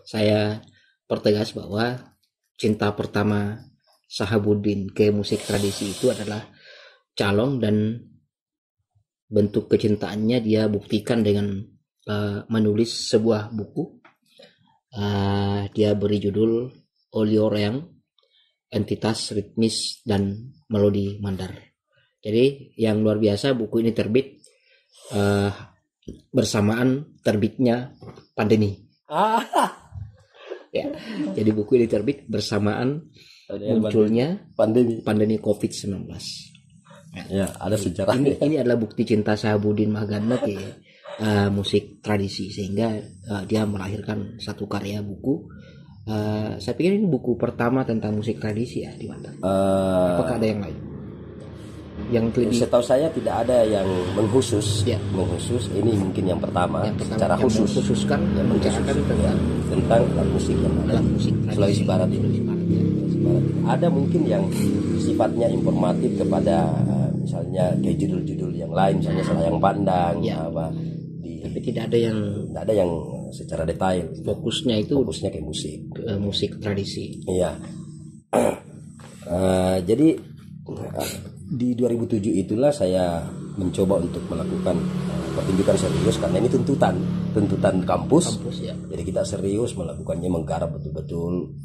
Saya pertegas bahwa cinta pertama Sahabuddin ke musik tradisi itu adalah calong, dan bentuk kecintaannya dia buktikan dengan menulis sebuah buku. Dia beri judul Olioreang, Entitas Ritmis dan Melodi Mandar. Jadi yang luar biasa, buku ini terbit bersamaan terbitnya pandemi. Ya, jadi buku ini terbit bersamaan munculnya pandemi COVID-19. Ya, ada sejarah. Ini adalah bukti cinta Sahabuddin Magana ke musik tradisi, sehingga dia melahirkan satu karya buku. Saya pikir ini buku pertama tentang musik tradisi ya di Mandar. Apakah ada yang lain? Yang lebih... Setahu saya tidak ada yang mengkhusus. Ini mungkin yang pertama secara khusus. Mengkhususkan tentang alat musik yang ada Sulawesi Barat ini. Ada mungkin yang sifatnya informatif kepada misalnya kayak judul-judul yang lain, misalnya Selayang Pandang, tapi tidak ada yang secara detail. Fokusnya ke musik, musik tradisi. Iya. Jadi di 2007 itulah saya mencoba untuk melakukan pertunjukan serius, karena ini tuntutan kampus ya. Jadi kita serius melakukannya, menggarap betul-betul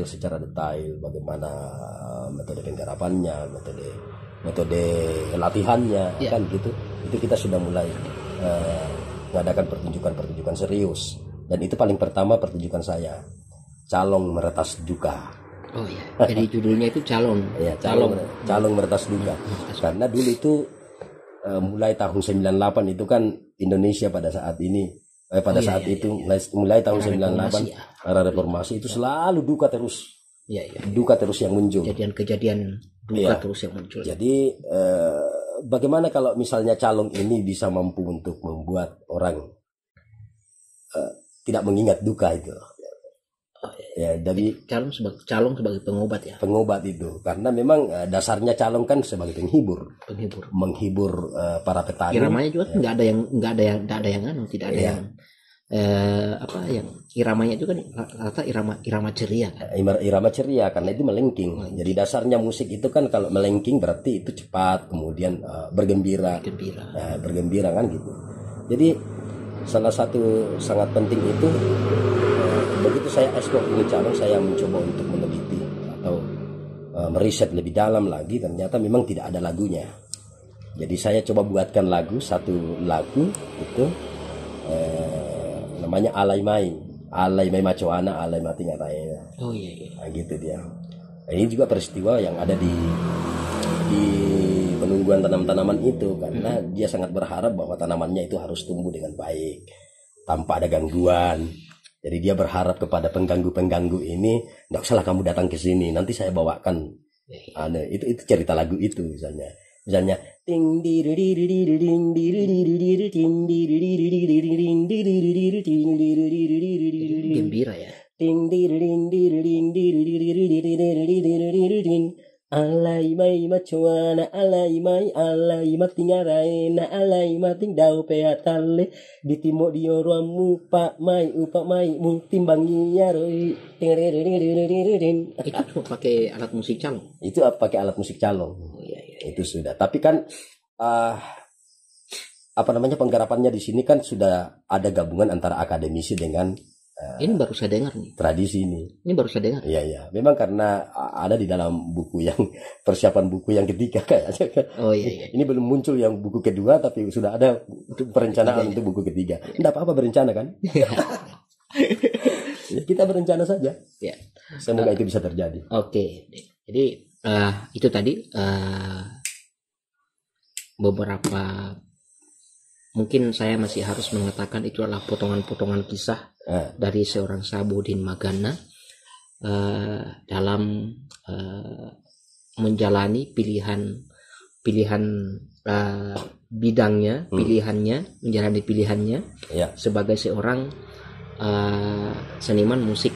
secara detail bagaimana metode penggarapannya, metode latihannya, kan gitu. Itu kita sudah mulai mengadakan pertunjukan serius, dan itu paling pertama pertunjukan saya, Calong Meretas Duka. Oh iya, jadi judulnya itu Calong. Ya, Calong Meretas Duka. Karena dulu itu mulai tahun 98 itu kan Indonesia pada saat ini mulai tahun 98 era reformasi itu selalu duka terus. Duka terus yang muncul. Kejadian duka terus yang muncul. Jadi bagaimana kalau misalnya Calong ini bisa mampu untuk membuat orang tidak mengingat duka itu. Ya, jadi calong sebagai pengobat ya. Pengobat itu, karena memang dasarnya calong kan sebagai menghibur para petani. Iramanya juga kan nggak ada yang yang iramanya itu kan rata irama ceria kan. Irama ceria karena itu melengking. Jadi dasarnya musik itu kan kalau melengking berarti itu cepat, kemudian bergembira kan gitu. Jadi salah satu sangat penting itu, begitu saya ekspor ini calong, saya mencoba untuk meneliti atau meriset lebih dalam lagi, ternyata memang tidak ada lagunya. Jadi saya coba buatkan satu lagu itu namanya Alai Mai Macoana Alai Mati Ngataya. Oh iya. Nah, gitu dia. Nah, ini juga peristiwa yang ada di penungguan tanam-tanaman itu, karena dia sangat berharap bahwa tanamannya itu harus tumbuh dengan baik tanpa ada gangguan. Jadi dia berharap kepada pengganggu ini, nggak usahlah kamu datang ke sini, nanti saya bawakan. Itu cerita lagu itu misalnya ting gembira ya. Alai mai macuana alai mati ngaraena alai mati dau peatale ditimo dioramu pak mai mutimbangi yaroi. Itu cuma pakai alat musik calong. Itu pakai alat musik calong. Oh, iya. Itu sudah. Tapi kan penggarapannya di sini kan sudah ada gabungan antara akademisi dengan ini baru saya dengar nih. Tradisi ini. Ini baru saya dengar. Iya. Memang karena ada di dalam buku yang persiapan buku yang ketiga kayaknya. Oh iya. Ini belum muncul yang buku kedua, tapi sudah ada perencanaan untuk buku ketiga. Tidak apa-apa berencana kan? Kita berencana saja. Ya. Semoga itu bisa terjadi. Oke. Jadi itu tadi beberapa, mungkin saya masih harus mengatakan itu adalah potongan-potongan kisah dari seorang Sahabuddin Magana dalam menjalani pilihan bidangnya, menjalani pilihannya sebagai seorang seniman musik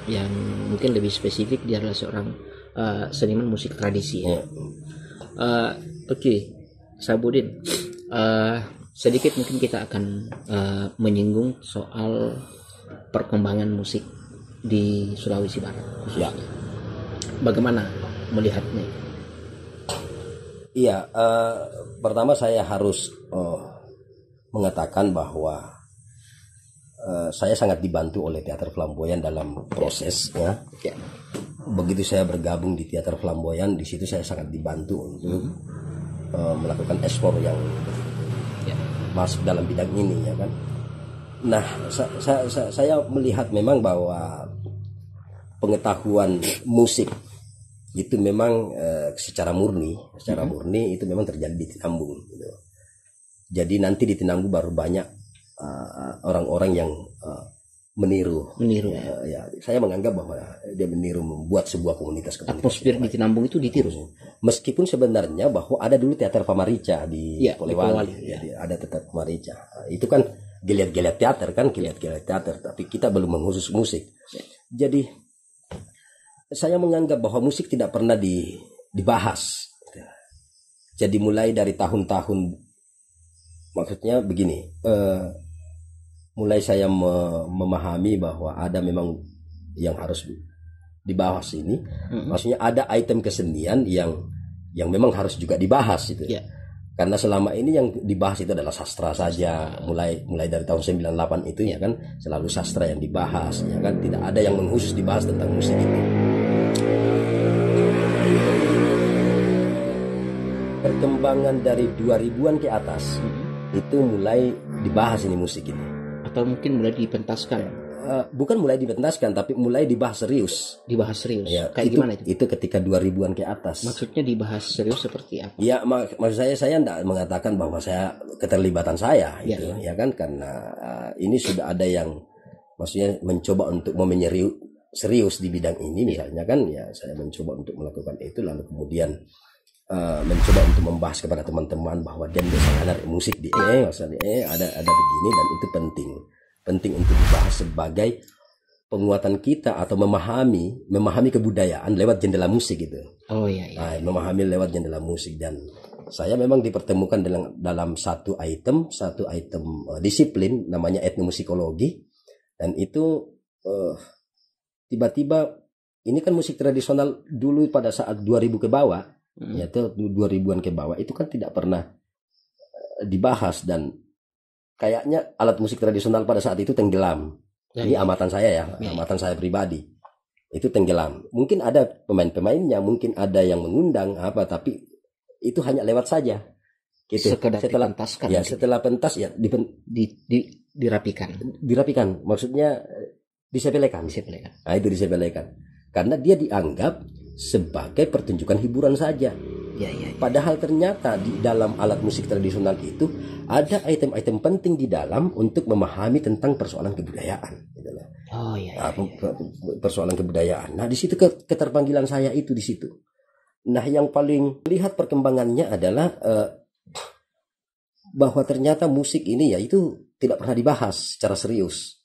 yang mungkin lebih spesifik, dia adalah seorang seniman musik tradisi. Oke, Sahabuddin, sedikit mungkin kita akan menyinggung soal perkembangan musik di Sulawesi Barat khususnya. Ya. Bagaimana melihatnya? Iya, pertama saya harus mengatakan bahwa saya sangat dibantu oleh Teater Flamboyan dalam prosesnya. Ya. Begitu saya bergabung di Teater Flamboyan, di situ saya sangat dibantu untuk melakukan ekspor yang masuk dalam bidang ini, ya kan. Nah, saya melihat memang bahwa pengetahuan musik itu memang secara murni itu memang terjadi di Tinambung. Gitu. Jadi nanti di Tinambung baru banyak orang-orang yang meniru. Ya, saya menganggap bahwa dia meniru, membuat sebuah komunitas. Atmosfer di Tinambung itu ditiru. Meskipun sebenarnya bahwa ada dulu teater Pamarica di Polewali, ada teater Pamarica. Itu kan geliat-geliat teater kan, geliat-geliat teater, tapi kita belum mengkhusus musik. Jadi saya menganggap bahwa musik tidak pernah dibahas. Jadi mulai dari tahun-tahun, maksudnya begini, mulai saya memahami bahwa ada memang yang harus dibahas ini. Maksudnya ada item kesenian yang memang harus juga dibahas itu. Yeah. Karena selama ini yang dibahas itu adalah sastra saja. Mulai dari tahun 98 itu ya kan selalu sastra yang dibahas, ya kan, tidak ada yang mengkhusus dibahas tentang musik itu. Perkembangan dari 2000-an ke atas itu mulai dibahas ini musik ini. Atau mungkin mulai dipentaskan? Bukan mulai dipentaskan, tapi mulai dibahas serius. Dibahas serius? Ya, kayak gimana itu? Itu ketika 2000-an ke atas. Maksudnya dibahas serius seperti apa? Ya, maksud saya tidak mengatakan bahwa saya keterlibatan saya itu, ya kan, karena ini sudah ada yang maksudnya mencoba untuk serius di bidang ini, misalnya kan, ya saya mencoba untuk melakukan itu, lalu kemudian mencoba untuk membahas kepada teman-teman bahwa dia bisa ada musik di maksudnya ada begini, dan itu penting untuk dibahas sebagai penguatan kita atau memahami kebudayaan lewat jendela musik gitu. Oh iya. Nah, memahami lewat jendela musik, dan saya memang dipertemukan dalam satu item disiplin namanya etnomusikologi, dan itu tiba-tiba ini kan musik tradisional dulu pada saat 2000 ke bawah, yaitu 2000-an ke bawah itu kan tidak pernah dibahas, dan kayaknya alat musik tradisional pada saat itu tenggelam. Ini amatan saya amatan saya pribadi. Itu tenggelam. Mungkin ada pemain-pemainnya, mungkin ada yang mengundang tapi itu hanya lewat saja. Gitu. Setelah pentaskan. Ya, setelah pentas ya dirapikan. Dirapikan. Maksudnya disepelekan. Nah, itu disepelekan. Karena dia dianggap sebagai pertunjukan hiburan saja. Padahal ternyata di dalam alat musik tradisional itu ada item-item penting di dalam untuk memahami tentang persoalan kebudayaan. Persoalan kebudayaan. Nah, di situ keterpanggilan saya itu di situ. Nah, yang paling lihat perkembangannya adalah bahwa ternyata musik ini ya itu tidak pernah dibahas secara serius,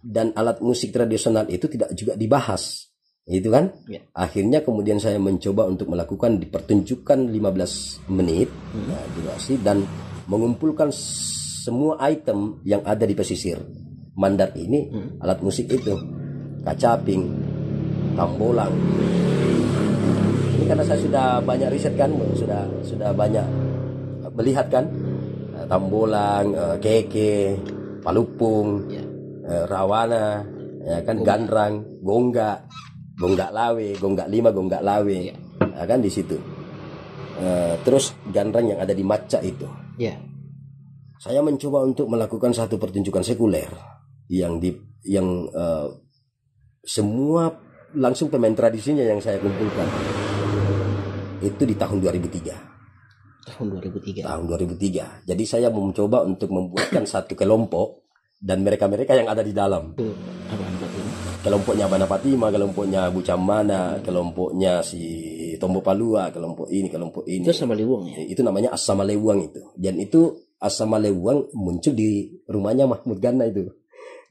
dan alat musik tradisional itu tidak juga dibahas. Itu kan akhirnya kemudian saya mencoba untuk melakukan dipertunjukkan 15 menit durasi, dan mengumpulkan semua item yang ada di pesisir Mandar ini, alat musik itu kacaping, tambolang. Ini karena saya sudah banyak riset kan, sudah banyak melihat kan, tambolang, keke, palupung, rawana, ya kan, gandrang, gonggak lawe, gonggak lima, gonggak lawe, ya kan di situ. Terus gandrang yang ada di Maca itu. Saya mencoba untuk melakukan satu pertunjukan sekuler yang semua langsung pemain tradisinya yang saya kumpulkan. Itu di tahun 2003. Tahun 2003. Jadi saya mencoba untuk membuatkan satu kelompok, dan mereka-mereka yang ada di dalam. Kelompoknya Bana Fatima, kelompoknya Bu Camana, kelompoknya si Tombo Palua, kelompok ini. Itu Asamalewang ya? Itu namanya Asamalewang itu. Dan itu Asamalewang muncul di rumahnya Mahmud Gana itu.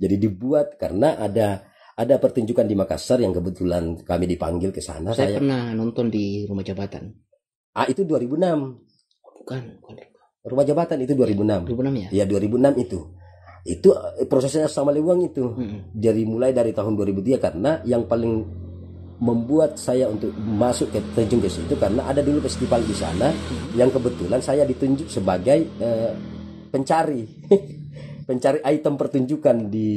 Jadi dibuat karena ada pertunjukan di Makassar yang kebetulan kami dipanggil ke sana. Saya pernah nonton di Rumah Jabatan. Itu 2006. Bukan. Rumah Jabatan itu 2006. 2006 ya? Iya, 2006 itu. Itu prosesnya sama Lewang itu. Dari mulai dari tahun 2003, karena yang paling membuat saya untuk masuk ke terjun ke situ karena ada dulu festival di sana yang kebetulan saya ditunjuk sebagai pencari pencari item pertunjukan di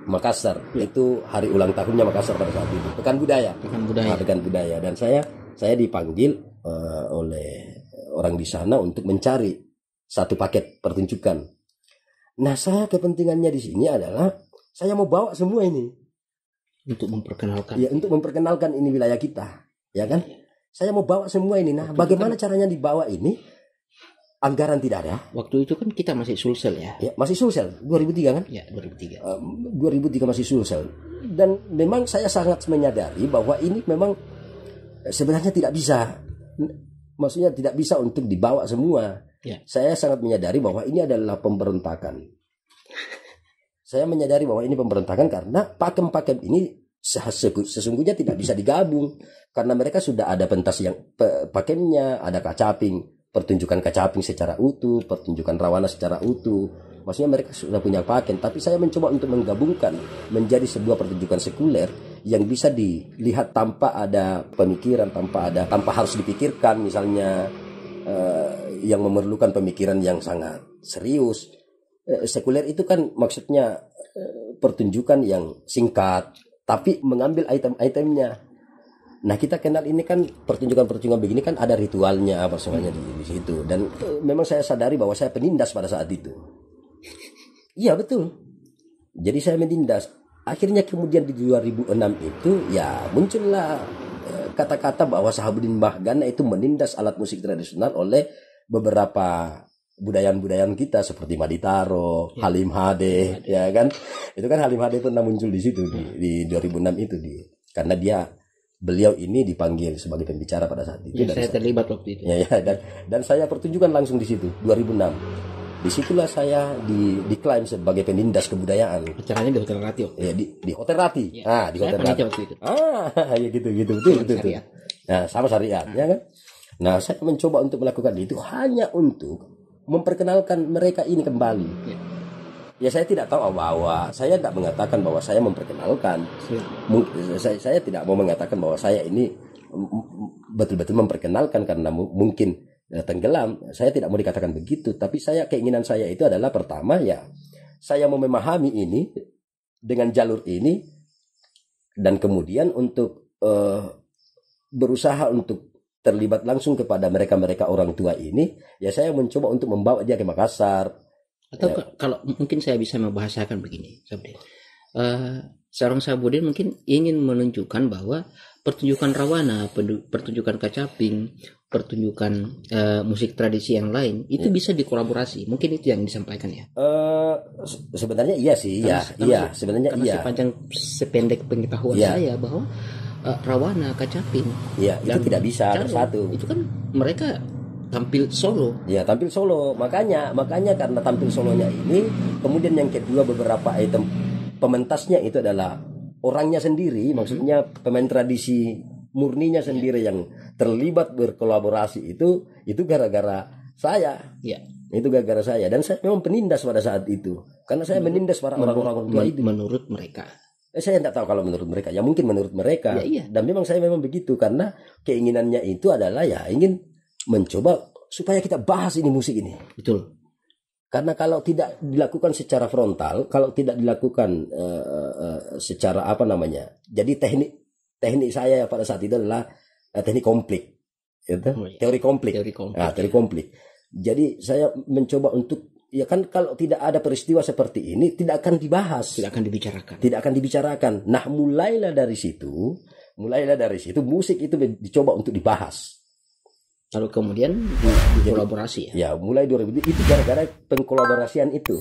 Makassar. Itu hari ulang tahunnya Makassar pada saat itu, Pekan Budaya. Pekan Budaya, dan saya dipanggil oleh orang di sana untuk mencari satu paket pertunjukan. Nah, saya kepentingannya di sini adalah saya mau bawa semua ini untuk memperkenalkan. Ya, untuk memperkenalkan ini wilayah kita, ya kan? Saya mau bawa semua ini. Nah, bagaimana caranya dibawa ini? Anggaran tidak ada. Waktu itu kan kita masih Sulsel ya. Ya, masih Sulsel 2003 kan? Ya, 2003. 2003 masih Sulsel. Dan memang saya sangat menyadari bahwa ini memang sebenarnya tidak bisa. Maksudnya tidak bisa untuk dibawa semua. Ya. Saya sangat menyadari bahwa ini adalah pemberontakan. Saya menyadari bahwa ini pemberontakan karena pakem-pakem ini sesungguhnya tidak bisa digabung karena mereka sudah ada pentas yang pakemnya, ada kacaping, pertunjukan kacaping secara utuh, pertunjukan rawana secara utuh. Maksudnya mereka sudah punya pakem, tapi saya mencoba untuk menggabungkan menjadi sebuah pertunjukan sekuler yang bisa dilihat tanpa ada pemikiran, tanpa harus dipikirkan, misalnya yang memerlukan pemikiran yang sangat serius. Sekuler itu kan maksudnya pertunjukan yang singkat tapi mengambil item-itemnya. Nah, kita kenal ini kan pertunjukan-pertunjukan begini kan ada ritualnya apa semuanya di situ, dan memang saya sadari bahwa saya penindas pada saat itu. Iya, betul. Jadi saya menindas. Akhirnya kemudian di 2006 itu ya muncullah kata-kata bahwa Sahabuddin Mahgana itu menindas alat musik tradisional oleh beberapa budayaan-budayaan kita seperti Maditaro, Halim Hade, ya kan? Itu kan Halim Hade pernah muncul di situ di 2006 itu karena beliau ini dipanggil sebagai pembicara pada saat itu. Ya, saya terlibat waktu itu. Ya, dan saya pertunjukan langsung di situ 2006. Disitulah saya diklaim sebagai penindas kebudayaan. Acaranya di Hotel Rati. Ya, di Hotel Rati. Ya, Di Hotel Rati. Waktu itu. Ya gitu betul. Nah, sama syariat, ya kan? Nah, saya mencoba untuk melakukan itu hanya untuk memperkenalkan mereka ini kembali. Ya, saya tidak tahu bahwa saya tidak mengatakan bahwa saya memperkenalkan. Saya tidak mau mengatakan bahwa saya ini betul-betul memperkenalkan karena mungkin tenggelam. Saya tidak mau dikatakan begitu, tapi keinginan saya itu adalah pertama ya saya mau memahami ini dengan jalur ini, dan kemudian untuk berusaha untuk terlibat langsung kepada mereka orang tua ini, ya saya mencoba untuk membawa dia ke Makassar. Atau kalau mungkin saya bisa membahasakan begini, seorang Sahabuddin mungkin ingin menunjukkan bahwa pertunjukan rawana, pertunjukan kacaping, pertunjukan musik tradisi yang lain itu bisa dikolaborasi. Mungkin itu yang disampaikan ya. Sebenarnya iya sih, sebenarnya iya. Sependek pengetahuan saya bahwa rawana, kacaping, itu tidak bisa bersatu. Itu kan mereka tampil solo. Ya, tampil solo. Makanya karena tampil solonya ini, kemudian yang kedua beberapa item pementasnya itu adalah orangnya sendiri, maksudnya pemain tradisi murninya sendiri yang terlibat berkolaborasi itu gara-gara saya. Ya. Itu gara-gara saya, dan saya memang penindas pada saat itu. Karena saya menindas para orang-orang tua itu. Menurut mereka. Saya tidak tahu kalau menurut mereka, ya mungkin menurut mereka. Ya, iya. Dan memang saya memang begitu karena keinginannya itu adalah ya ingin mencoba supaya kita bahas ini musik ini. Betul. Karena kalau tidak dilakukan secara frontal, kalau tidak dilakukan secara apa namanya, jadi teknik saya pada saat itu adalah teknik konflik, gitu? Teori konflik. Teori konflik. Jadi saya mencoba untuk ya kan kalau tidak ada peristiwa seperti ini tidak akan dibahas, tidak akan dibicarakan. Nah, mulailah dari situ musik itu dicoba untuk dibahas. Lalu kemudian kolaborasi ya. Ya, mulai 2000 itu gara-gara pengkolaborasian itu.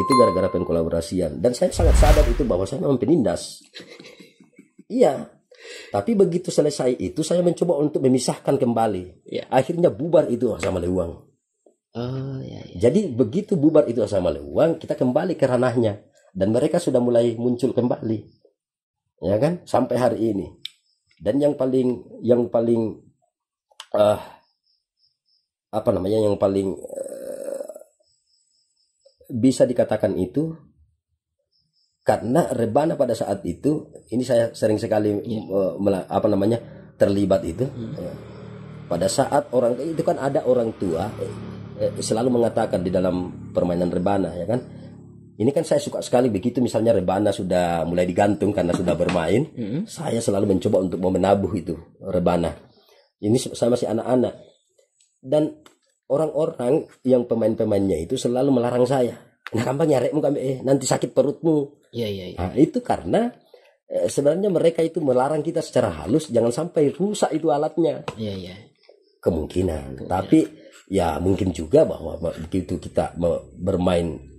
Itu gara-gara pengkolaborasian, dan saya sangat sadar itu bahwa saya memang penindas. Iya. Tapi begitu selesai itu saya mencoba untuk memisahkan kembali. Ya. Akhirnya bubar itu sama Lewang. Ya. Jadi begitu bubar itu sama Lewang, kita kembali ke ranahnya, dan mereka sudah mulai muncul kembali, ya kan, sampai hari ini. Dan yang paling bisa dikatakan itu karena rebana pada saat itu, ini saya sering sekali terlibat itu. Pada saat orang itu kan ada orang tua selalu mengatakan di dalam permainan rebana, ya kan. Ini kan saya suka sekali begitu, misalnya rebana sudah mulai digantung karena sudah bermain, saya selalu mencoba untuk mau menabuh itu rebana. Ini saya masih anak-anak. Dan orang-orang yang pemain-pemainnya itu selalu melarang saya. Nah, kamu nyarekmu nanti sakit perutmu. Iya. Nah, itu karena sebenarnya mereka itu melarang kita secara halus jangan sampai rusak itu alatnya. Iya. Kemungkinan. Tapi ya mungkin juga bahwa begitu kita bermain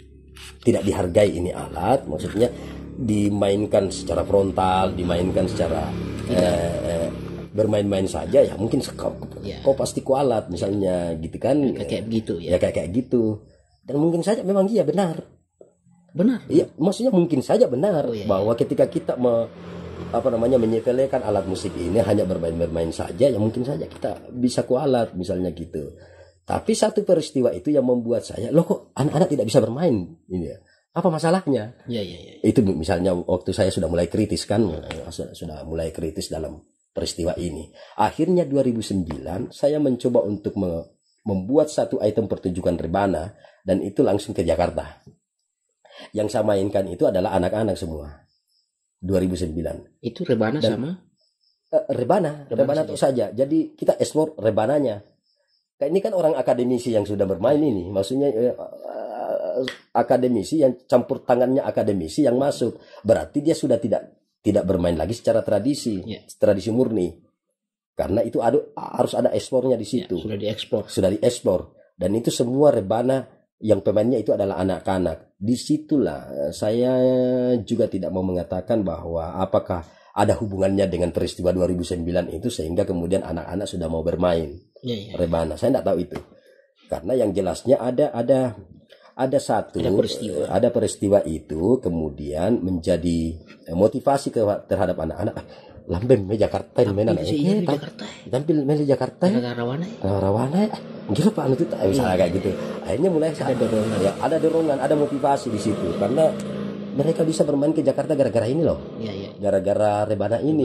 tidak dihargai ini alat, maksudnya dimainkan secara frontal, dimainkan secara bermain-main saja, ya mungkin kau pasti kualat misalnya gitu kan, kayak begitu ya. Ya kayak gitu. Dan mungkin saja memang iya benar. Iya, maksudnya mungkin saja benar bahwa ketika kita menyepelekan alat musik ini hanya bermain-bermain saja, ya mungkin saja kita bisa kualat misalnya gitu. Tapi satu peristiwa itu yang membuat saya, loh kok anak-anak tidak bisa bermain ini ya? Apa masalahnya? Iya. Itu misalnya waktu saya sudah mulai kritis kan, sudah mulai kritis dalam peristiwa ini. Akhirnya 2009 saya mencoba untuk membuat satu item pertunjukan rebana dan itu langsung ke Jakarta. Yang saya mainkan itu adalah anak-anak semua. 2009. Itu rebana dan, sama? Rebana itu saja. Jadi kita explore rebananya. Kayak ini kan orang akademisi yang sudah bermain ini, maksudnya akademisi yang campur tangannya akademisi yang masuk, berarti dia sudah tidak bermain lagi secara tradisi murni, karena itu harus ada ekspornya di situ. Sudah diekspor, dan itu semua rebana yang pemainnya itu adalah anak-anak. Disitulah saya juga tidak mau mengatakan bahwa apakah ada hubungannya dengan peristiwa 2009 itu sehingga kemudian anak-anak sudah mau bermain rebana. Saya tidak tahu itu. Karena yang jelasnya ada peristiwa itu kemudian menjadi motivasi terhadap anak-anak. Lambe Jakarta mainan tampil main Jakarta rawana gila Pak itu misalnya kayak gitu. Akhirnya mulai ada dorongan, ada motivasi di situ karena mereka bisa bermain ke Jakarta gara-gara ini loh. Gara-gara rebana ini.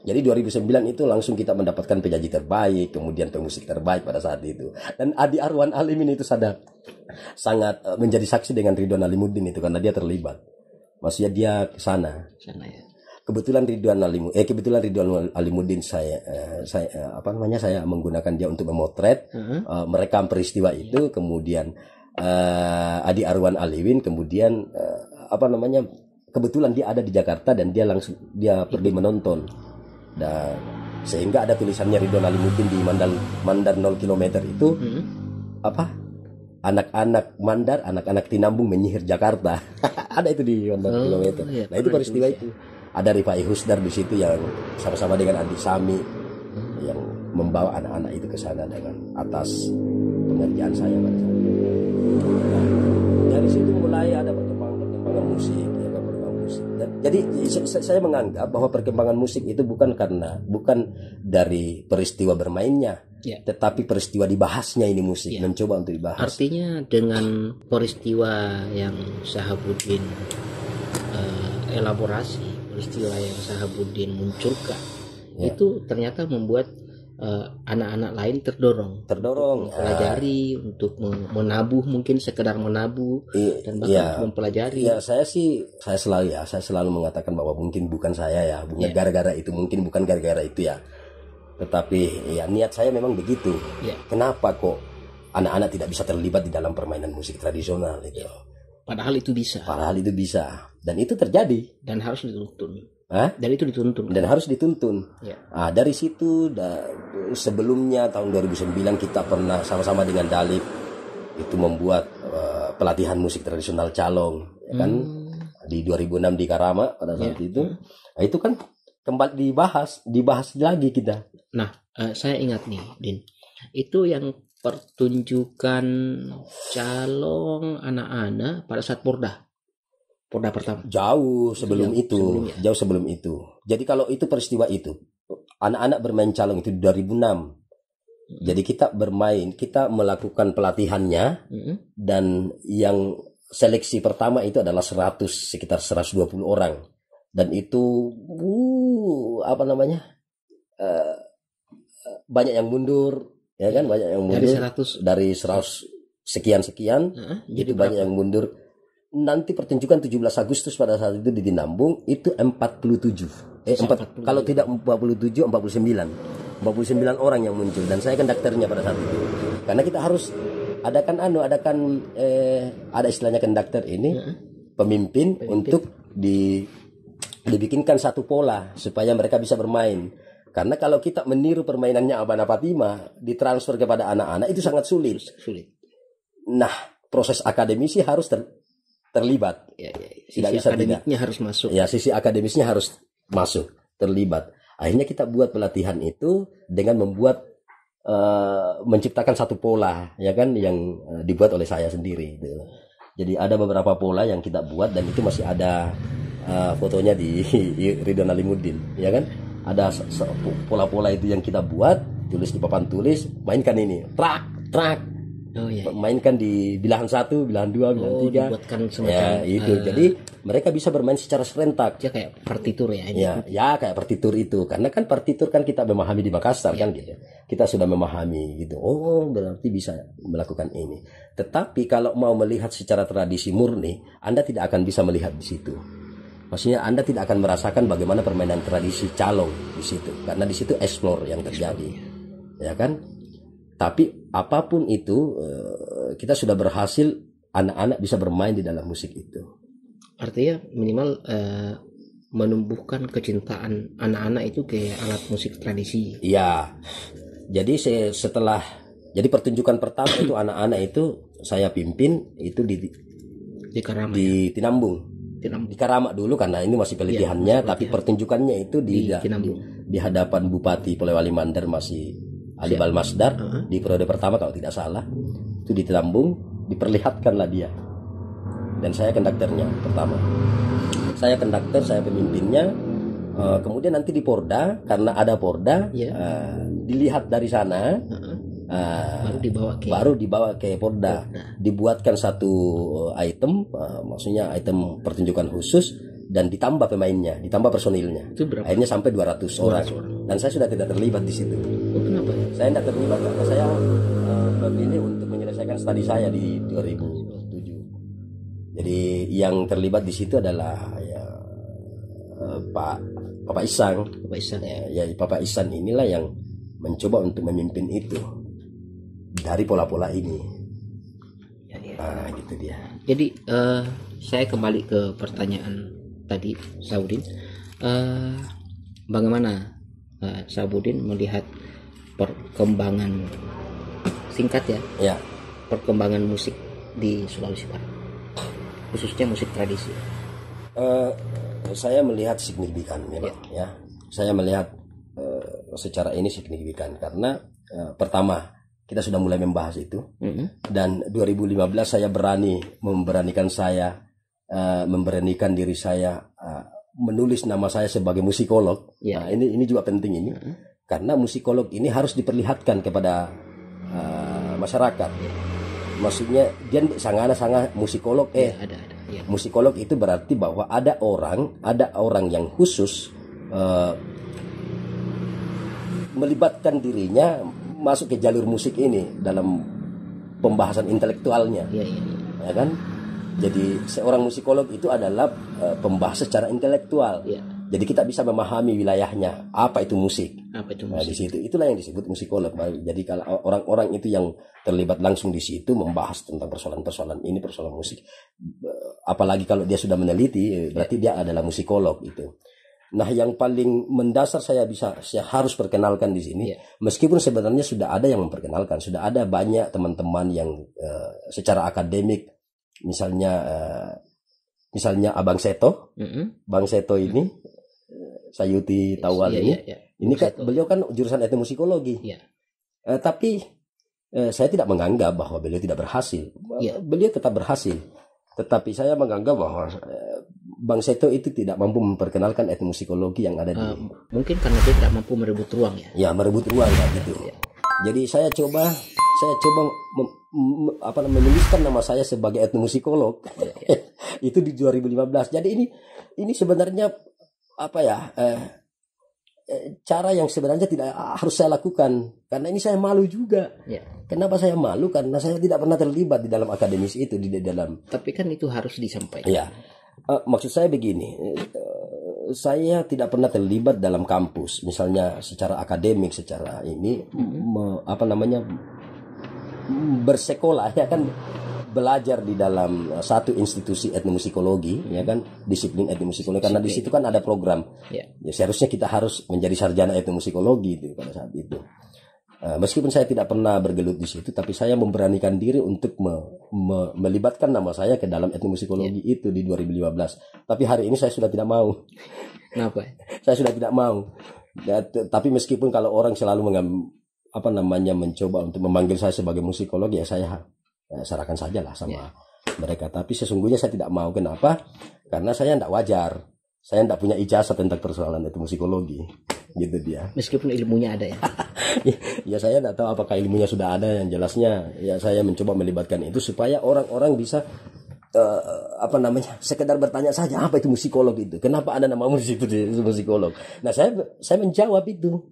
Jadi 2009 itu langsung kita mendapatkan penyanyi terbaik, kemudian pemusik terbaik pada saat itu. Dan Adi Arwan Alimin itu sangat menjadi saksi dengan Ridwan Alimuddin itu karena dia terlibat. Maksudnya dia ke sana ya. Kebetulan Ridwan Alimuddin saya menggunakan dia untuk memotret, merekam peristiwa itu, kemudian Adi Arwan Aliwin kemudian kebetulan dia ada di Jakarta dan dia pergi menonton, dan sehingga ada tulisannya Ridwan Alimuddin di Mandar 0 km itu anak-anak Mandar, anak-anak Tinambung menyihir Jakarta. Ada itu di Mandar km. Nah itu peristiwa itu. Ada Rifai Husdar di situ yang sama-sama dengan Andi Sami yang membawa anak-anak itu ke sana dengan atas pengerjaan saya pada saat itu. Dari situ mulai ada perkembangan musik. Jadi saya menganggap bahwa perkembangan musik itu bukan dari peristiwa bermainnya, tetapi peristiwa dibahasnya ini musik, mencoba untuk dibahas. Artinya dengan peristiwa yang Sahabuddin elaborasi, peristiwa yang Sahabuddin munculkan, itu ternyata membuat anak-anak lain terdorong mempelajari, untuk menabuh, mungkin sekedar menabuh dan bahkan mempelajari. Saya selalu mengatakan bahwa mungkin bukan saya bukan gara-gara itu, mungkin bukan gara-gara itu ya, tetapi niat saya memang begitu. Kenapa kok anak-anak tidak bisa terlibat di dalam permainan musik tradisional itu? Padahal itu bisa dan itu terjadi dan harus dituntun. Dan harus dituntun. Dari situ sebelumnya tahun 2009 kita pernah sama-sama dengan Dalip itu membuat pelatihan musik tradisional Calong, kan di 2006 di Karama pada saat itu. Nah, itu kan kembali dibahas lagi kita. Nah, saya ingat nih, Din, itu yang pertunjukan Calong anak-anak pada saat Porda pertama. Jauh sebelum itu. Jadi kalau itu peristiwa itu, anak-anak bermain calong itu 2006. Jadi kita bermain, kita melakukan pelatihannya, dan yang seleksi pertama itu adalah sekitar 120 orang. Dan itu apa namanya? Banyak yang mundur, ya kan? Banyak yang mundur dari 100 sekian, jadi itu banyak yang mundur. Nanti pertunjukan 17 Agustus pada saat itu di Tinambung itu 47. Kalau tidak 47, 49 orang yang muncul, dan saya konduktornya pada saat itu. Karena kita harus ada istilahnya konduktor ini, pemimpin untuk dibikinkan satu pola supaya mereka bisa bermain. Karena kalau kita meniru permainannya Abana Fatima ditransfer kepada anak-anak itu sangat sulit. Nah, proses akademisi harus terlibat. Sisi akademiknya harus masuk. Ya, sisi akademisnya harus masuk, terlibat. Akhirnya kita buat pelatihan itu dengan menciptakan satu pola, ya kan, yang dibuat oleh saya sendiri. Gitu. Jadi ada beberapa pola yang kita buat, dan itu masih ada fotonya di Ridwan Alimuddin, ya kan. Ada pola-pola itu yang kita buat, tulis di papan tulis, mainkan ini, trak. Mainkan di bilahan 1, bilahan 2, bilahan 3. Dibuatkan semacam itu. Jadi mereka bisa bermain secara serentak. Ya kayak partitur ya. Ya kayak partitur itu. Karena kan partitur kan kita memahami di Makassar kan gitu. Kita sudah memahami gitu. Oh, berarti bisa melakukan ini. Tetapi kalau mau melihat secara tradisi murni, Anda tidak akan bisa melihat di situ. Maksudnya Anda tidak akan merasakan bagaimana permainan tradisi calong di situ. Karena di situ explore yang terjadi. Ya kan? Tapi apapun itu, kita sudah berhasil anak-anak bisa bermain di dalam musik itu. Artinya minimal menumbuhkan kecintaan anak-anak itu ke alat musik tradisi. Iya. Jadi jadi pertunjukan pertama itu anak-anak itu saya pimpin itu di Karama, di Tinambung. Di Karamak dulu karena ini masih pelatihannya, tapi pertunjukannya itu di hadapan Bupati Polewali Mandar masih Ali Balmasdar di periode pertama kalau tidak salah. Itu di Tinambung, diperlihatkanlah dia. Dan saya konduktornya pertama. Saya konduktor, saya pemimpinnya. Kemudian nanti di Porda, karena ada Porda, dilihat dari sana, baru dibawa ke Porda. Dibuatkan satu item, maksudnya item pertunjukan khusus, dan ditambah pemainnya, ditambah personilnya. Akhirnya sampai 200 orang. Dan saya sudah tidak terlibat di situ. Kenapa? Saya tidak terlibat karena saya memilih untuk menyelesaikan studi saya di 2007. Jadi yang terlibat di situ adalah Bapak Isan. Bapak Isan inilah yang mencoba untuk memimpin itu dari pola-pola ini. Gitu dia. Jadi saya kembali ke pertanyaan tadi, Saudin. Bagaimana Saudin melihat perkembangan singkat perkembangan musik di Sulawesi Barat, khususnya musik tradisi? Saya melihat signifikan memang ya. Saya melihat secara ini signifikan karena pertama kita sudah mulai membahas itu, dan 2015 saya memberanikan diri saya menulis nama saya sebagai musikolog. Nah, ini juga penting ini, karena musikolog ini harus diperlihatkan kepada masyarakat. Maksudnya dia sangat musikolog. Musikolog itu berarti bahwa ada orang yang khusus melibatkan dirinya masuk ke jalur musik ini dalam pembahasan intelektualnya, ya kan? Jadi seorang musikolog itu adalah pembahas secara intelektual. Jadi kita bisa memahami wilayahnya, apa itu musik. Nah, di situ itulah yang disebut musikolog. Jadi kalau orang-orang itu yang terlibat langsung di situ membahas tentang persoalan-persoalan ini, persoalan musik. Apalagi kalau dia sudah meneliti, berarti dia adalah musikolog itu. Nah, yang paling mendasar saya harus perkenalkan di sini, meskipun sebenarnya sudah ada yang memperkenalkan, sudah ada banyak teman-teman yang secara akademik, misalnya Abang Seto, Bang Seto ini, Sayuti Tawal ini kan beliau kan jurusan etnomusikologi, tapi saya tidak menganggap bahwa beliau tidak berhasil, beliau tetap berhasil. Tetapi saya menganggap bahwa Bang Seto itu tidak mampu memperkenalkan etnomusikologi yang ada di... Mungkin karena dia tidak mampu merebut ruang ya? Ya, merebut ruang ya gitu. Jadi saya coba menuliskan nama saya sebagai etnomusikolog. Itu di 2015. Jadi ini sebenarnya apa ya? Cara yang sebenarnya tidak harus saya lakukan, karena ini saya malu juga. Kenapa saya malu? Karena saya tidak pernah terlibat di dalam akademis itu, di dalam. Tapi kan itu harus disampaikan. Ya, maksud saya begini, saya tidak pernah terlibat dalam kampus, misalnya secara akademik, secara ini, bersekolah ya kan, belajar di dalam satu institusi etnomusikologi, ya kan, disiplin etnomusikologi, karena di situ kan ada program. Ya, seharusnya kita harus menjadi sarjana etnomusikologi itu pada saat itu. Meskipun saya tidak pernah bergelut di situ, tapi saya memberanikan diri untuk melibatkan nama saya ke dalam etnomusikologi itu di 2015. Tapi hari ini saya sudah tidak mau. Kenapa? Saya sudah tidak mau. Tapi meskipun kalau orang selalu mencoba untuk memanggil saya sebagai musikolog, ya saya serahkan sajalah sama mereka. Tapi sesungguhnya saya tidak mau. Kenapa? Karena saya tidak wajar. Saya tidak punya ijazah tentang persoalan etnomusikologi. Gitu dia. Meskipun ilmunya ada ya. Ya saya tidak tahu apakah ilmunya sudah ada. Yang jelasnya ya saya mencoba melibatkan itu supaya orang-orang bisa sekedar bertanya saja, apa itu musikolog itu? Kenapa ada nama musik itu musikolog? Nah, saya menjawab itu.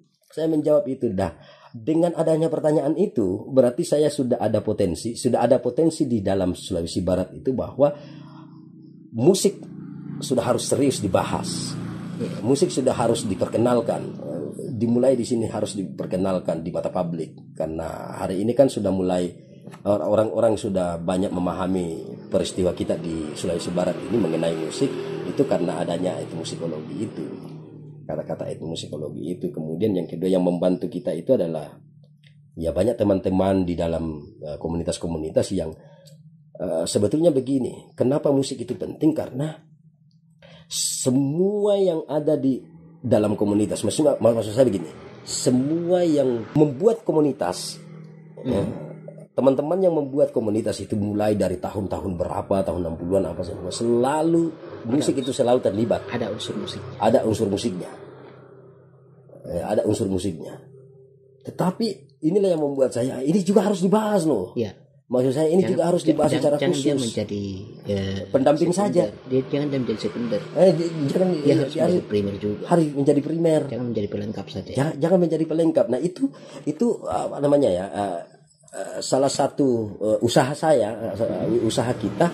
Dah. Dengan adanya pertanyaan itu, berarti saya sudah ada potensi di dalam Sulawesi Barat itu bahwa musik sudah harus serius dibahas. Musik sudah harus diperkenalkan. Dimulai di sini harus diperkenalkan di mata publik, karena hari ini kan sudah mulai orang-orang sudah banyak memahami peristiwa kita di Sulawesi Barat ini mengenai musik itu karena adanya etnomusikologi itu. Kata-kata etnomusikologi itu. Kemudian yang kedua yang membantu kita itu adalah ya banyak teman-teman di dalam komunitas-komunitas yang sebetulnya begini. Kenapa musik itu penting? Karena semua yang ada di dalam komunitas, maksud saya begini, semua yang membuat komunitas, teman-teman yang membuat komunitas itu mulai dari tahun-tahun berapa, tahun 60-an apa semua, selalu musik itu selalu terlibat. Ada unsur musik. Ada unsur musiknya. Tetapi inilah yang membuat saya, ini juga harus dibahas loh. Ya. Maksud saya ini juga harus dibahas secara khusus. Jangan dia menjadi pendamping saja. Jangan dia menjadi sekunder. Dia harus menjadi primer juga. Harus menjadi primer. Jangan menjadi pelengkap saja. Jangan menjadi pelengkap. Nah itu apa namanya ya? Salah satu usaha usaha kita,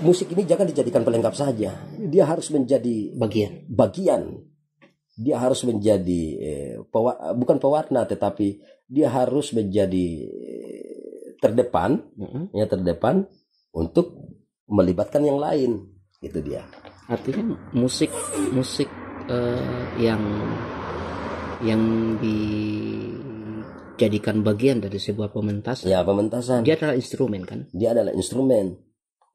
musik ini jangan dijadikan pelengkap saja. Dia harus menjadi bagian. Dia harus menjadi bukan pewarna, tetapi dia harus menjadi terdepan untuk melibatkan yang lain. Itu dia. Artinya musik yang dijadikan bagian dari sebuah pementasan. Ya, pementasan. Dia adalah instrumen kan? Dia adalah instrumen.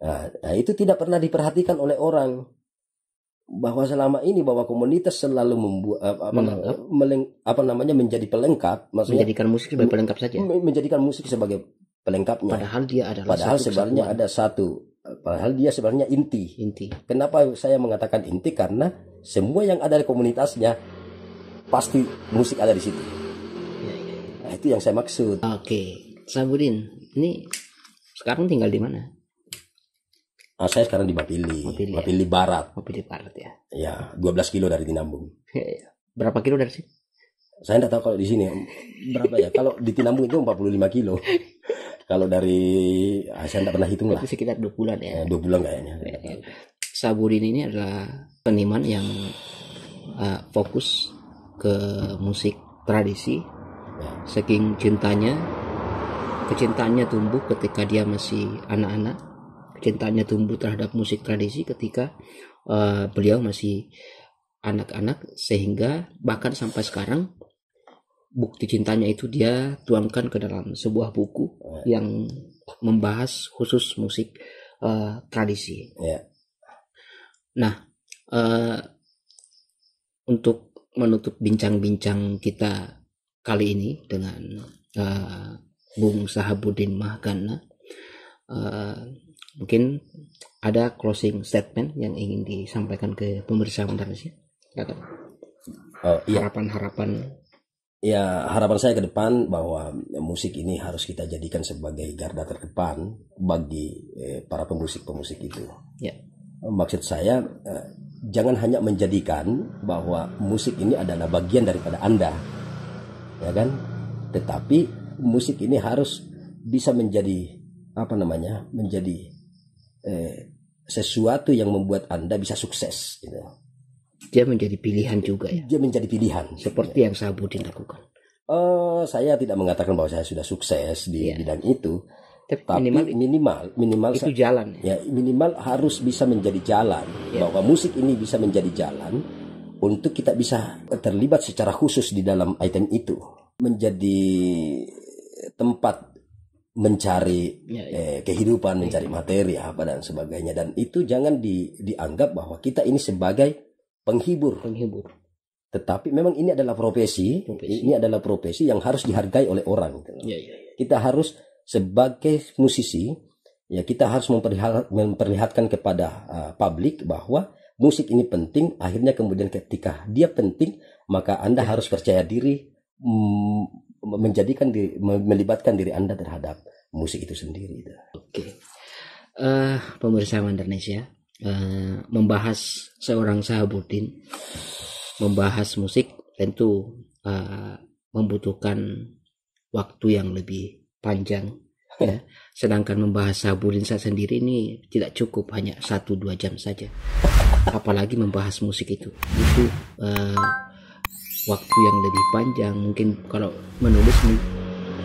Nah, itu tidak pernah diperhatikan oleh orang, bahwa selama ini bahwa komunitas selalu membuat menjadi pelengkap, maksudnya menjadikan musik sebagai pelengkap saja. Menjadikan musik sebagai pelengkapnya. Padahal dia sebenarnya inti. Kenapa saya mengatakan inti? Karena semua yang ada di komunitasnya pasti musik ada di situ. Nah, itu yang saya maksud. Oke, Sabudin, ini sekarang tinggal di mana? Saya sekarang di Mapili Barat. Mapili Barat ya. Ya, 12 kilo dari Tinambung. Berapa kilo dari sini? Saya tidak tahu kalau di sini berapa ya. Kalau di Tinambung itu 45 kilo. Kalau dari saya tidak pernah hitung lah. Sekitar 2 bulan ya. 2 bulan kayaknya. Sabudin ini adalah seniman yang fokus ke musik tradisi. Saking kecintaannya tumbuh ketika dia masih anak-anak. Kecintaannya tumbuh terhadap musik tradisi ketika beliau masih anak-anak, sehingga bahkan sampai sekarang bukti cintanya itu dia tuangkan ke dalam sebuah buku yang membahas khusus musik tradisi. Nah, untuk menutup bincang-bincang kita kali ini dengan Bung Sahabudin Mahgana, mungkin ada closing statement yang ingin disampaikan ke pemirsa Bandarnesi. Harapan-harapan Ya, harapan saya ke depan bahwa musik ini harus kita jadikan sebagai garda terdepan bagi para pemusik-pemusik itu. Ya. Maksud saya jangan hanya menjadikan bahwa musik ini adalah bagian daripada Anda, ya kan? Tetapi musik ini harus bisa menjadi menjadi sesuatu yang membuat Anda bisa sukses, gitu. Dia menjadi pilihan juga ya. Dia menjadi pilihan. Seperti yang Sahabudin lakukan. Saya tidak mengatakan bahwa saya sudah sukses di bidang itu, tapi minimal itu jalan. Ya, minimal harus bisa menjadi jalan. Bahwa musik ini bisa menjadi jalan untuk kita bisa terlibat secara khusus di dalam item itu, menjadi tempat mencari kehidupan, mencari materi apa dan sebagainya. Dan itu jangan dianggap bahwa kita ini sebagai penghibur. Tetapi memang ini adalah profesi. Ini adalah profesi yang harus dihargai oleh orang. Kita harus sebagai musisi, ya kita harus memperlihatkan kepada publik bahwa musik ini penting. Akhirnya kemudian ketika dia penting, maka Anda harus percaya diri, melibatkan diri Anda terhadap musik itu sendiri. Oke. Pemirsa Indonesia, membahas seorang Sahabudin, membahas musik tentu membutuhkan waktu yang lebih panjang ya. Sedangkan membahas Sahabudin saya sendiri ini tidak cukup hanya 1-2 jam saja, apalagi membahas musik itu waktu yang lebih panjang. Mungkin kalau menulis nih,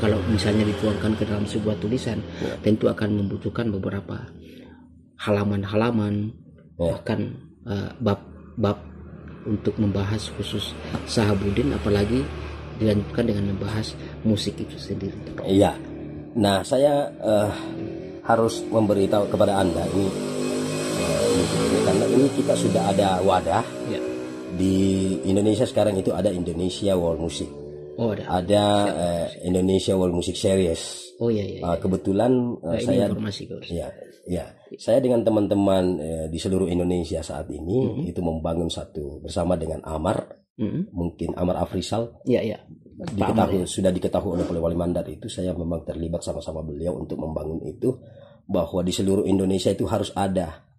kalau misalnya dituangkan ke dalam sebuah tulisan tentu akan membutuhkan beberapa halaman-halaman, bahkan bab-bab untuk membahas khusus Sahabudin, apalagi dilanjutkan dengan membahas musik itu sendiri. Iya. Nah, saya harus memberitahu kepada Anda ini, karena ini kita sudah ada wadah di Indonesia sekarang. Itu ada Indonesia World Music. Ada Indonesia World Music Series. Kebetulan saya saya dengan teman-teman di seluruh Indonesia saat ini itu membangun satu bersama dengan Amar, mungkin Amar Afrizal. Sudah diketahui oleh Wali Mandar itu. Saya memang terlibat sama-sama beliau untuk membangun itu, bahwa di seluruh Indonesia itu harus ada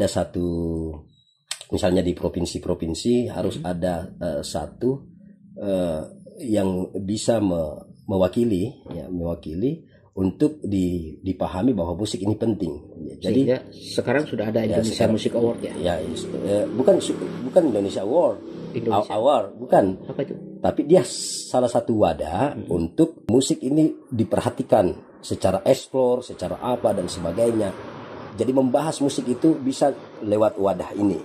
satu, misalnya di provinsi-provinsi harus ada satu yang bisa mewakili untuk dipahami bahwa musik ini penting. Jadi sekarang sudah ada Indonesia Music Award bukan Indonesia Award. Bukan. Apa itu? Tapi dia salah satu wadah untuk musik ini diperhatikan secara eksplor, secara apa dan sebagainya. Jadi membahas musik itu bisa lewat wadah ini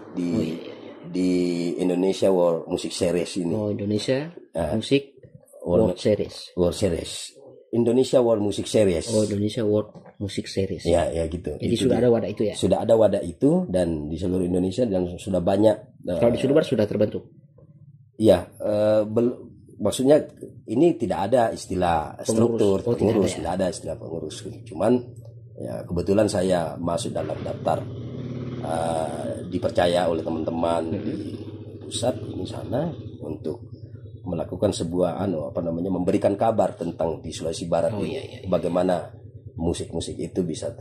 di Indonesia World Music Series ini. Indonesia Music World Series. Indonesia World Music Series. Indonesia World Music Series. Ya gitu. Jadi itu sudah ada wadah itu ya. Sudah ada wadah itu, dan di seluruh Indonesia, dan sudah banyak. Kalau di Sumbar sudah terbentuk. Iya, maksudnya ini tidak ada istilah struktur pengurus, tidak ada istilah pengurus. Cuman ya kebetulan saya masuk dalam daftar dipercaya oleh teman-teman di pusat ini sana untuk melakukan sebuah memberikan kabar tentang di Sulawesi Barat bagaimana musik-musik itu bisa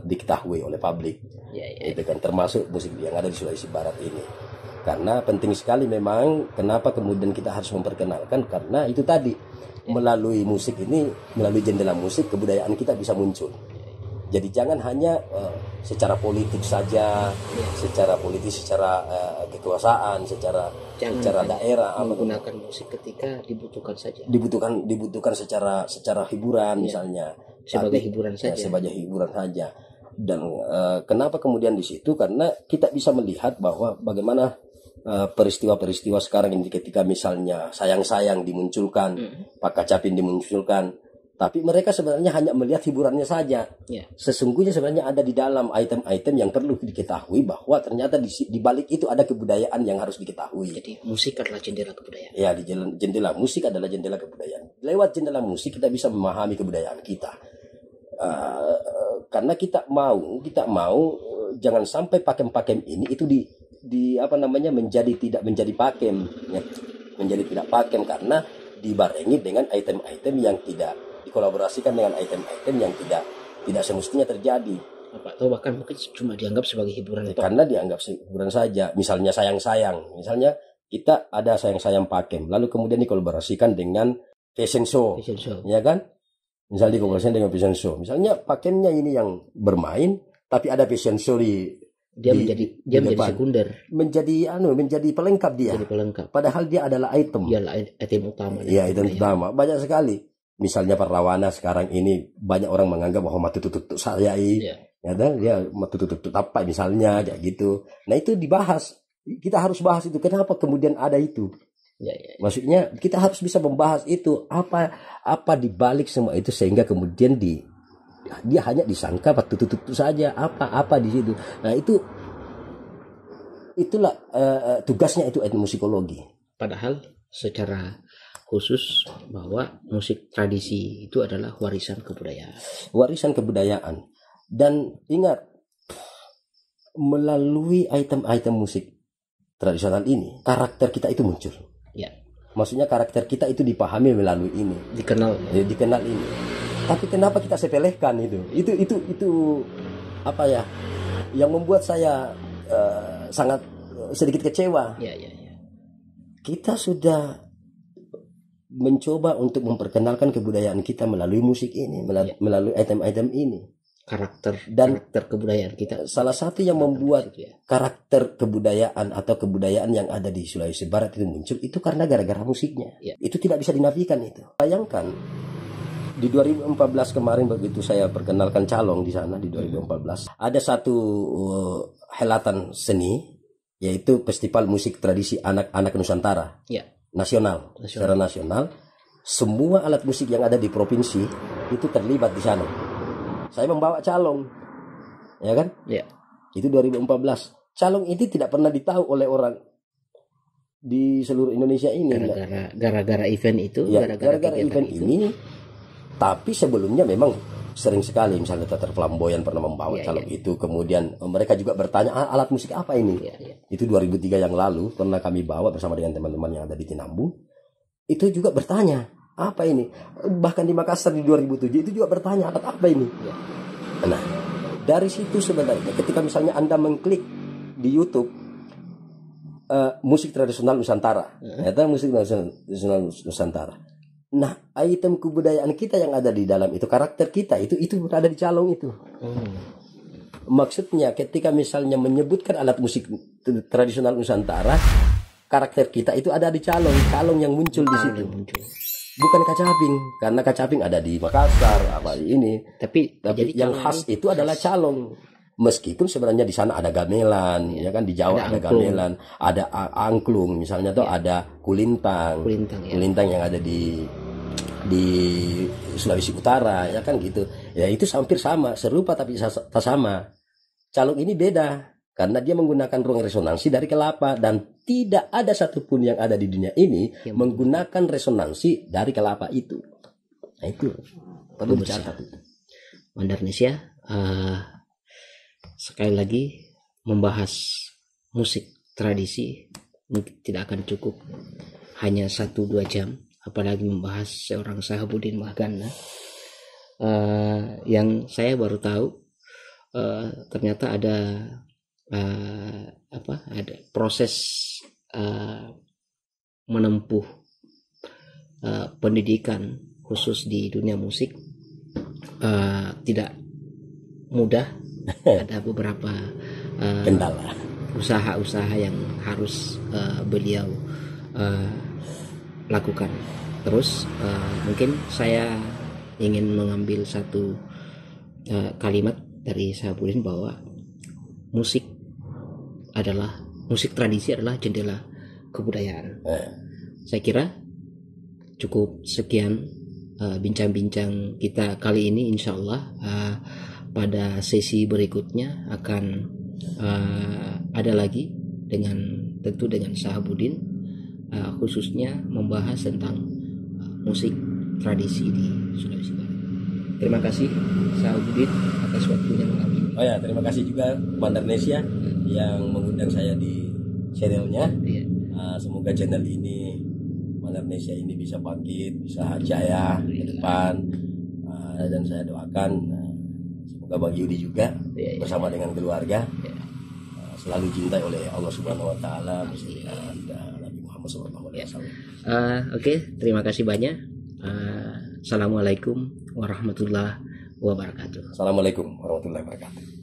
diketahui oleh publik. Itu kan termasuk musik yang ada di Sulawesi Barat ini. Karena penting sekali memang, kenapa kemudian kita harus memperkenalkan, karena itu tadi melalui musik ini, melalui jendela musik, kebudayaan kita bisa muncul. Jadi jangan hanya secara politik saja, secara kekuasaan, secara daerah, menggunakan musik ketika dibutuhkan saja. Dibutuhkan secara hiburan misalnya. Sebagai hiburan saja. Sebagai hiburan saja. Dan kenapa kemudian di situ? Karena kita bisa melihat bahwa bagaimana peristiwa-peristiwa sekarang ini, ketika misalnya sayang-sayang dimunculkan, Pak Kacapin dimunculkan, tapi mereka sebenarnya hanya melihat hiburannya saja. Sesungguhnya sebenarnya ada di dalam item-item yang perlu diketahui, bahwa ternyata di balik itu ada kebudayaan yang harus diketahui. Jadi musik adalah jendela kebudayaan. Ya, jendela musik adalah jendela kebudayaan. Lewat jendela musik kita bisa memahami kebudayaan kita. Karena kita mau jangan sampai pakem-pakem ini itu tidak menjadi pakem ya. menjadi tidak pakem karena dibarengi dengan item-item yang tidak dikolaborasikan dengan item-item yang tidak semestinya terjadi. Atau bahkan mungkin cuma dianggap sebagai hiburan. Karena dianggap hiburan saja. Misalnya sayang-sayang. Misalnya kita ada sayang-sayang pakem, lalu kemudian dikolaborasikan dengan fashion show. Ya kan? Misalnya dikolaborasikan dengan fashion show. Misalnya pakemnya ini yang bermain, tapi ada fashion show dia menjadi sekunder. Menjadi pelengkap dia. Jadi pelengkap. Padahal dia adalah item. Dia adalah item utama. Iya, item utama. Banyak sekali. Misalnya perlawanan sekarang ini banyak orang menganggap bahwa tutup saya ya kan, dia tutup apa misalnya kayak gitu. Nah itu dibahas, kita harus bahas itu, kenapa kemudian ada itu. Maksudnya kita harus bisa membahas itu apa dibalik semua itu sehingga kemudian dia hanya disangka tutup saja apa di situ. Nah itulah tugasnya itu etnomusikologi. Padahal secara khusus bahwa musik tradisi itu adalah warisan kebudayaan. Dan ingat, melalui item-item musik tradisional ini, karakter kita itu muncul. Ya. Maksudnya karakter kita itu dipahami melalui ini. Dikenal ini. Tapi kenapa kita sepelekan itu? Itu apa ya? Yang membuat saya sangat sedikit kecewa. Ya. Kita sudah mencoba untuk memperkenalkan kebudayaan kita melalui musik ini, melalui item-item ini. Karakter kebudayaan kita. Salah satu yang membuat karakter kebudayaan atau kebudayaan yang ada di Sulawesi Barat itu muncul itu karena gara-gara musiknya. Itu tidak bisa dinafikan itu. Bayangkan di 2014 kemarin begitu saya perkenalkan Calong di sana di 2014 ada satu helatan seni yaitu Festival Musik Tradisi Anak-anak Nusantara. Nasional. Secara nasional semua alat musik yang ada di provinsi itu terlibat di sana. Saya membawa calong, ya kan? Itu 2014. Calong itu tidak pernah ditahu oleh orang di seluruh Indonesia ini. Gara-gara event itu. Gara-gara event ini. Tapi sebelumnya memang sering sekali misalnya Teater Flamboyan pernah membawa calong itu. Kemudian mereka juga bertanya alat musik apa ini? Itu 2003 yang lalu pernah kami bawa bersama dengan teman-teman yang ada di Tinambung. Itu juga bertanya. Apa ini? Bahkan di Makassar di 2007 itu juga bertanya alat apa ini. Nah, dari situ sebenarnya ketika misalnya Anda mengklik di YouTube musik tradisional Nusantara, ternyata musik tradisional Nusantara. Nah, item kebudayaan kita yang ada di dalam itu, karakter kita itu berada di calong itu. Maksudnya ketika misalnya menyebutkan alat musik tradisional Nusantara, karakter kita itu ada di calong yang muncul di situ. Bukan kacaping, karena kacaping ada di Makassar apa ini. Tapi yang khas itu adalah calong. Meskipun sebenarnya di sana ada gamelan, ya kan, di Jawa ada gamelan, ada angklung misalnya tuh ada kulintang yang ada di Sulawesi Utara, ya kan gitu. Ya itu hampir sama, serupa tapi tak sama. Calong ini beda karena dia menggunakan ruang resonansi dari kelapa dan tidak ada satupun yang ada di dunia ini menggunakan resonansi dari kelapa itu. Nah itu perlu dicatat. Mandarnesia sekali lagi membahas musik tradisi mungkin tidak akan cukup hanya 1-2 jam, apalagi membahas seorang Sahabuddin Mahgana. Yang saya baru tahu ternyata ada proses menempuh pendidikan khusus di dunia musik tidak mudah. Ada beberapa kendala, usaha-usaha yang harus beliau lakukan. Terus mungkin saya ingin mengambil satu kalimat dari Sahabuddin bahwa musik tradisi adalah jendela kebudayaan. Saya kira cukup sekian bincang-bincang kita kali ini. Insya Allah pada sesi berikutnya akan ada lagi tentu dengan Sahabuddin, khususnya membahas tentang musik tradisi di Sulawesi Barat. Terima kasih Sahabuddin atas waktunya mengambil. Terima kasih juga Mandarnesia yang mengundang saya di channelnya. Semoga channel ini Malaysia ini bisa bangkit, bisa jaya ke depan. Dan saya doakan semoga Bang Yudi juga bersama dengan keluarga selalu cintai oleh Allah Subhanahu Wa Taala dan Nabi Muhammad SAW. Oke, terima kasih banyak. Assalamualaikum warahmatullahi wabarakatuh. Assalamualaikum warahmatullahi wabarakatuh.